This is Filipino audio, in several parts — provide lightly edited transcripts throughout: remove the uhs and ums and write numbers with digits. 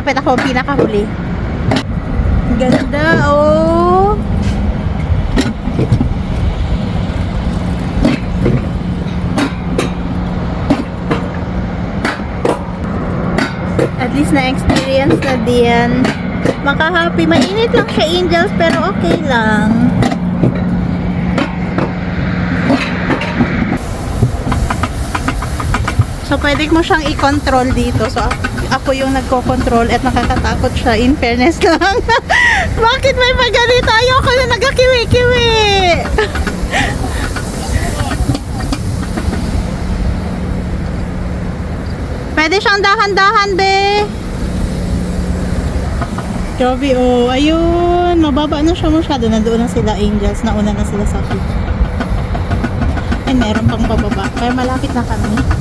malapit ako pinakahuli. Ganda, oh. At least na-experience na din. Makahappy. Mainit lang siya, Angels, pero okay lang. So, pwede mo siyang i-control dito. So, ako yung nagko-control at nakakatakot siya. In fairness lang. Bakit may pagani tayo? Ako yung nagkakiwi-kiwi. Pwede siyang dahan-dahan, be. Grabe, oh. Ayun. Mababa na siya masyado. Nandoon na sila, Angels. Nauna na sila sa akin. Ay, meron pang bababa. Kaya malapit na kami.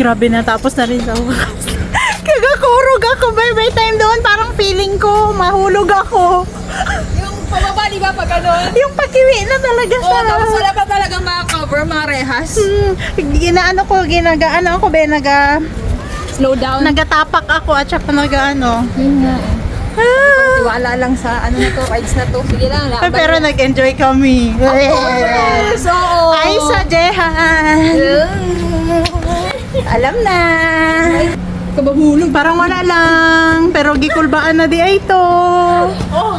Grabe na, tapos na rin sa wakas. Kagakurog ako, by time doon, parang feeling ko, mahulog ako. Yung pababa, di ba, pag ano? Yung pakiwi na talaga siya. Oo, tapos wala pa talagang makakover, mga rehas. Ginaano ko, ginagaano ako, Slow down. nagatapak ako at saka nagaano. Yun nga eh. Tiwala lang sa ano na to, rides na to. Sige lang, laban. Pero nag-enjoy kami. Yes, oo. Ay, sa Jehan. Alam na. Kabahulog. Parang wala lang. Pero gikulbaan na di ay to. Oh.